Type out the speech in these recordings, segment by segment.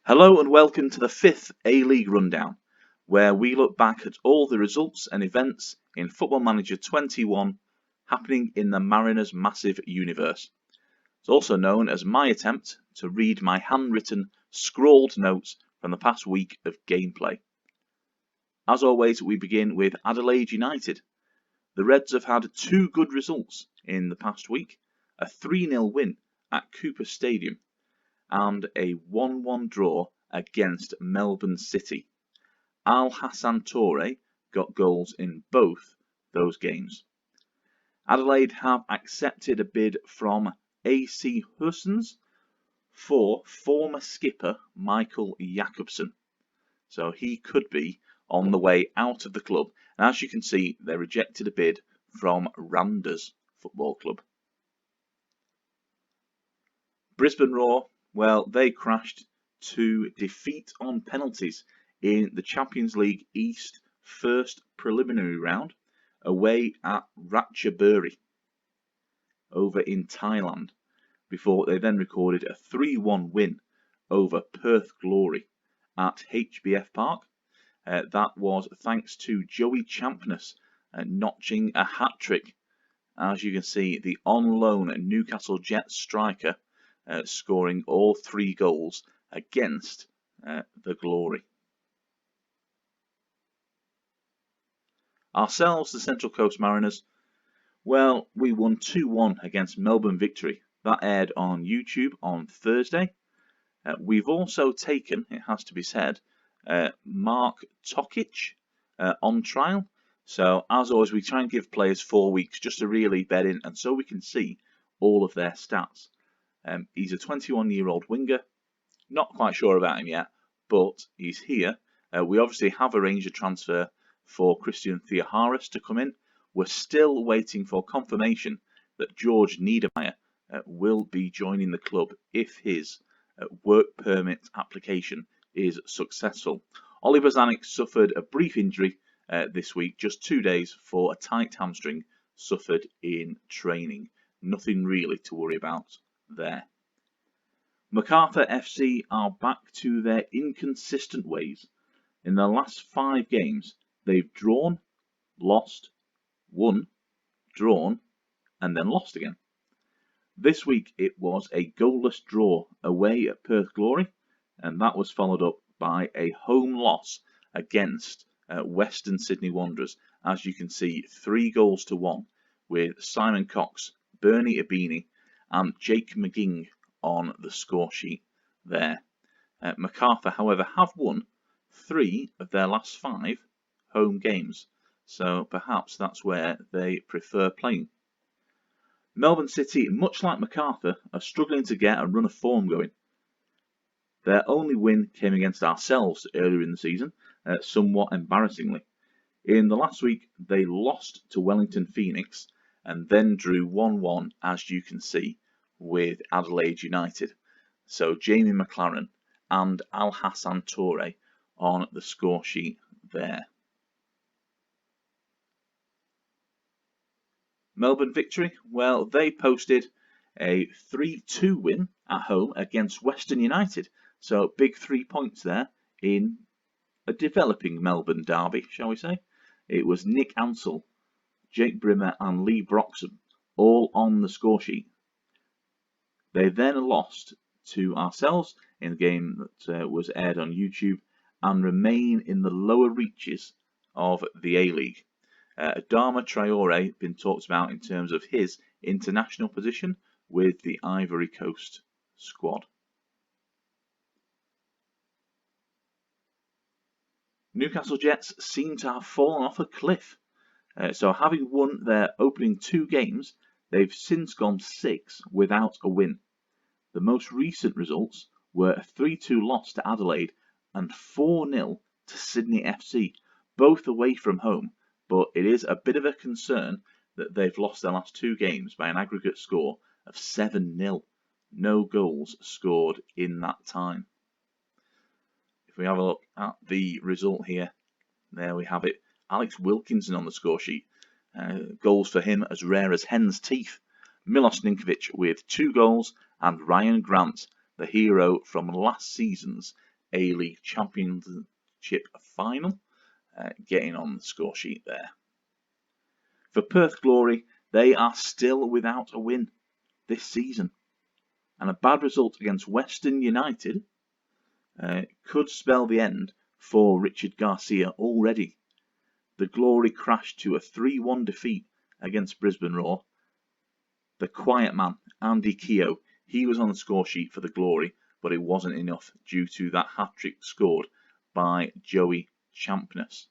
Hello and welcome to the 5th A-League Rundown, where we look back at all the results and events in Football Manager 21 happening in the Mariners' massive universe. It's also known as my attempt to read my handwritten, scrawled notes from the past week of gameplay. As always, we begin with Adelaide United. The Reds have had two good results in the past week, a 3-0 win at Cooper Stadium and a 1-1 draw against Melbourne City. Al Hassan Toure got goals in both those games. Adelaide have accepted a bid from AC Horsens for former skipper Michael Jakobsen. So he could be on the way out of the club. And as you can see, they rejected a bid from Randers Football Club. Brisbane Roar, well, they crashed to defeat on penalties in the Champions League East first preliminary round away at Ratchaburi over in Thailand, before they then recorded a 3-1 win over Perth Glory at HBF Park. That was thanks to Joey Champness notching a hat-trick. As you can see, the on-loan Newcastle Jets striker scoring all three goals against the Glory. Ourselves, the Central Coast Mariners, well, we won 2-1 against Melbourne Victory. That aired on YouTube on Thursday. We've also taken, it has to be said, Mark Tokic on trial. So, as always, we try and give players 4 weeks just to really bed in and so we can see all of their stats. He's a 21-year-old winger. Not quite sure about him yet, but he's here. We obviously have arranged a transfer for Christian Theoharis to come in. We're still waiting for confirmation that George Niedermeyer will be joining the club if his work permit application is successful. Oliver Zanuck suffered a brief injury this week, just 2 days for a tight hamstring suffered in training. Nothing really to worry about there. MacArthur FC are back to their inconsistent ways. In the last 5 games, they've drawn, lost, won, drawn, and then lost again. This week it was a goalless draw away at Perth Glory, and that was followed up by a home loss against Western Sydney Wanderers. As you can see, 3-1 with Simon Cox, Bernie Abini, and Jake McGing on the score sheet there. MacArthur, however, have won 3 of their last 5 home games, so perhaps that's where they prefer playing. Melbourne City, much like MacArthur, are struggling to get a run of form going. Their only win came against ourselves earlier in the season, somewhat embarrassingly. In the last week, they lost to Wellington Phoenix and then drew 1-1, as you can see, with Adelaide United. So Jamie McLaren and Al Hassan Toure on the score sheet there. Melbourne Victory, well, they posted a 3-2 win at home against Western United. So big 3 points there in a developing Melbourne derby, shall we say. It was Nick Ansell, Jake Brimmer and Lee Broxham all on the score sheet. They then lost to ourselves in the game that was aired on YouTube and remain in the lower reaches of the A-League. Adama Traore been talked about in terms of his international position with the Ivory Coast squad. Newcastle Jets seem to have fallen off a cliff. So having won their opening 2 games, they've since gone 6 without a win. The most recent results were a 3-2 loss to Adelaide and 4-0 to Sydney FC, both away from home, but it is a bit of a concern that they've lost their last 2 games by an aggregate score of 7-0. No goals scored in that time. If we have a look at the result here, there we have it. Alex Wilkinson on the score sheet. Goals for him as rare as hen's teeth. Milos Ninkovic with 2 goals and Ryan Grant, the hero from last season's A-League Championship final, getting on the score sheet there. For Perth Glory, they are still without a win this season, and a bad result against Western United could spell the end for Richard Garcia already. The Glory crashed to a 3-1 defeat against Brisbane Roar. The quiet man, Andy Keogh, he was on the score sheet for the Glory, but it wasn't enough due to that hat-trick scored by Joey Champness.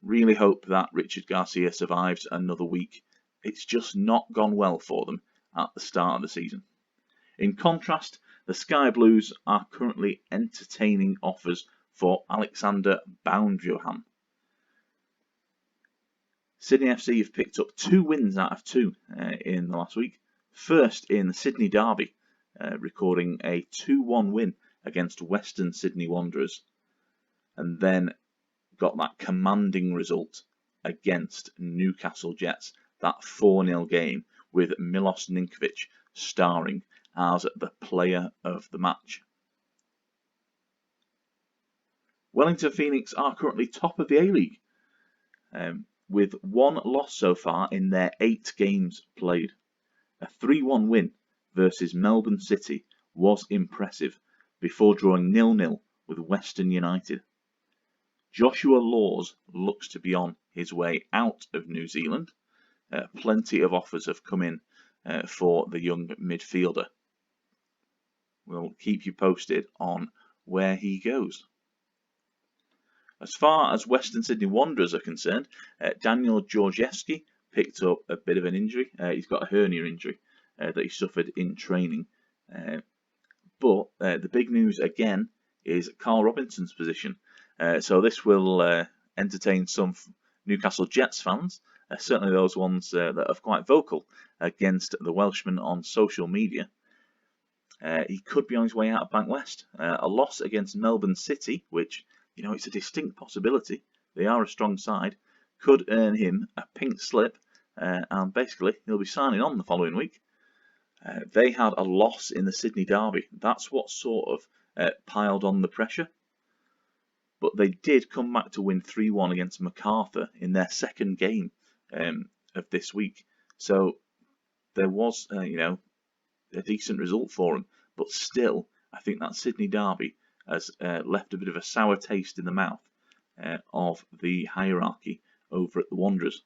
Really hope that Richard Garcia survives another week. It's just not gone well for them at the start of the season. In contrast, the Sky Blues are currently entertaining offers for Alexander Boundjohan. Sydney FC have picked up 2 wins out of 2 in the last week. First in the Sydney Derby, recording a 2-1 win against Western Sydney Wanderers, and then got that commanding result against Newcastle Jets, that 4-0 game with Milos Ninkovic starring as the player of the match. Wellington Phoenix are currently top of the A-League, with 1 loss so far in their 8 games played. A 3-1 win versus Melbourne City was impressive before drawing 0-0 with Western United. Joshua Laws looks to be on his way out of New Zealand. Plenty of offers have come in for the young midfielder. We'll keep you posted on where he goes. As far as Western Sydney Wanderers are concerned, Daniel Georgievski picked up a bit of an injury. He's got a hernia injury that he suffered in training. But the big news again is Carl Robinson's position. So this will entertain some Newcastle Jets fans, certainly those ones that are quite vocal against the Welshman on social media. He could be on his way out of Bank West. A loss against Melbourne City, which, you know, it's a distinct possibility. They are a strong side. Could earn him a pink slip, and basically he'll be signing on the following week. They had a loss in the Sydney Derby. That's what sort of piled on the pressure. But they did come back to win 3-1 against MacArthur in their second game of this week. So there was, a decent result for them. But still, I think that Sydney Derby has left a bit of a sour taste in the mouth of the hierarchy over at the Wanderers.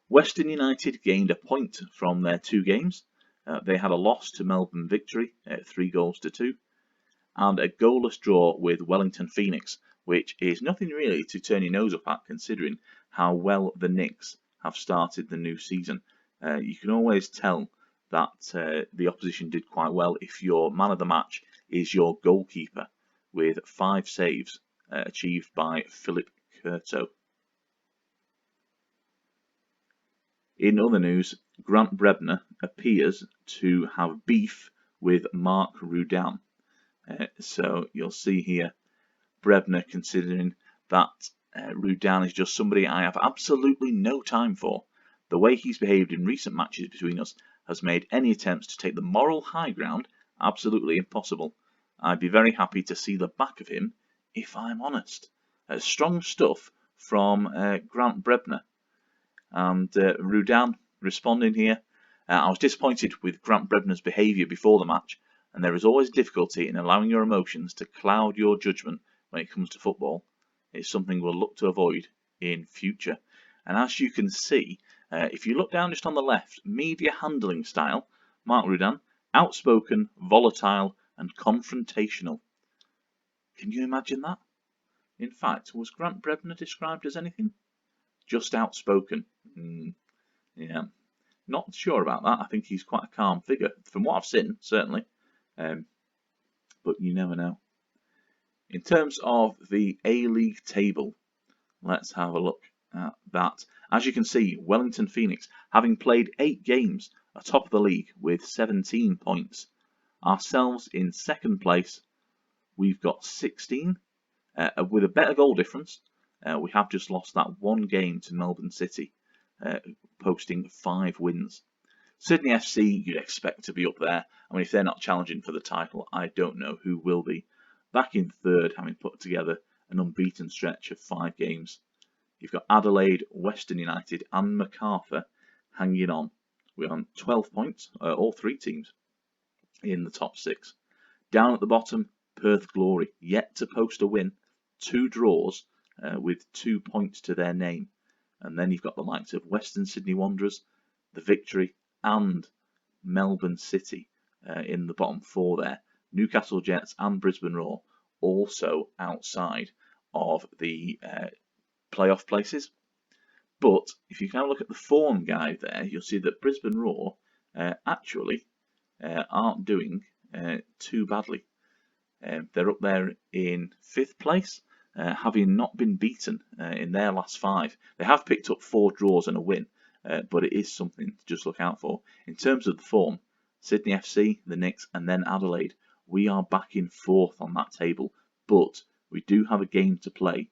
Western United gained a point from their 2 games. They had a loss to Melbourne Victory, 3-2, and a goalless draw with Wellington Phoenix, which is nothing really to turn your nose up at, considering how well the Knicks have started the new season. You can always tell that the opposition did quite well if your man of the match is your goalkeeper, with 5 saves achieved by Philip Curto. In other news, Grant Brebner appears to have beef with Mark Rudan. So you'll see here Brebner considering that Rudan is just somebody I have absolutely no time for. The way he's behaved in recent matches between us has made any attempts to take the moral high ground absolutely impossible. I'd be very happy to see the back of him, if I'm honest. Strong stuff from Grant Brebner. And Rudan responding here, I was disappointed with Grant Brebner's behaviour before the match, and there is always difficulty in allowing your emotions to cloud your judgment when it comes to football. It's something we'll look to avoid in future. And as you can see, if you look down just on the left, media handling style, Mark Rudan, outspoken, volatile and confrontational. Can you imagine that? In fact, was Grant Brebner described as anything? Just outspoken. Yeah, not sure about that. I think he's quite a calm figure, from what I've seen, certainly. But you never know. In terms of the A-League table, let's have a look at that. As you can see, Wellington Phoenix, having played 8 games, are top of the league with 17 points. Ourselves in second place, we've got 16, with a better goal difference. We have just lost that 1 game to Melbourne City, posting 5 wins. Sydney FC, you'd expect to be up there. I mean, if they're not challenging for the title, I don't know who will be. back in third, having put together an unbeaten stretch of 5 games. You've got Adelaide, Western United and Macarthur hanging on. We're on 12 points, all 3 teams in the top 6. Down at the bottom, Perth Glory, yet to post a win, 2 draws with 2 points to their name. And then you've got the likes of Western Sydney Wanderers, the Victory and Melbourne City in the bottom 4 there. Newcastle Jets and Brisbane Roar also outside of the playoff places. But if you can have a look at the form guide there, you'll see that Brisbane Roar actually aren't doing too badly. They're up there in 5th place, having not been beaten in their last 5. They have picked up 4 draws and a win, but it is something to just look out for. In terms of the form, Sydney FC, the Knicks and then Adelaide, we are back in 4th on that table, but we do have a game to play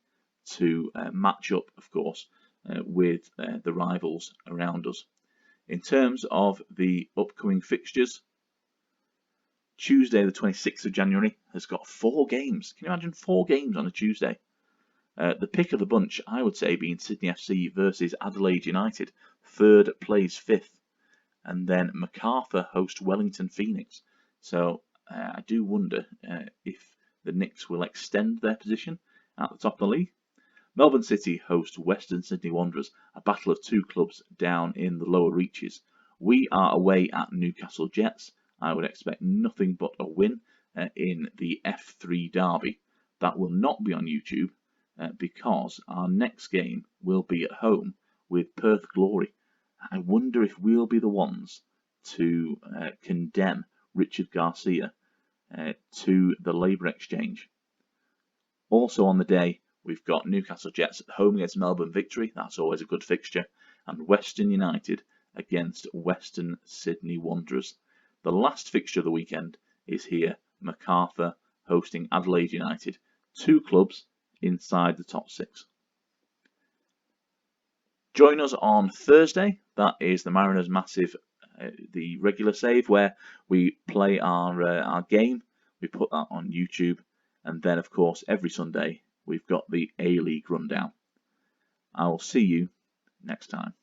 to match up, of course, with the rivals around us. In terms of the upcoming fixtures, Tuesday the 26th of January has got 4 games. Can you imagine 4 games on a Tuesday? The pick of the bunch, I would say, being Sydney FC versus Adelaide United. Third plays 5th. And then Macarthur host Wellington Phoenix. So I do wonder if the Knicks will extend their position at the top of the league. Melbourne City host Western Sydney Wanderers, a battle of 2 clubs down in the lower reaches. We are away at Newcastle Jets. I would expect nothing but a win in the F3 derby. That will not be on YouTube because our next game will be at home with Perth Glory. I wonder if we'll be the ones to condemn Richard Garcia to the Labour Exchange. Also on the day, we've got Newcastle Jets at home against Melbourne Victory. That's always a good fixture. And Western United against Western Sydney Wanderers. The last fixture of the weekend is here, Macarthur hosting Adelaide United. 2 clubs inside the top 6. Join us on Thursday. That is the Mariners Massive, the regular save, where we play our game. We put that on YouTube. And then, of course, every Sunday, we've got the A-League rundown. I will see you next time.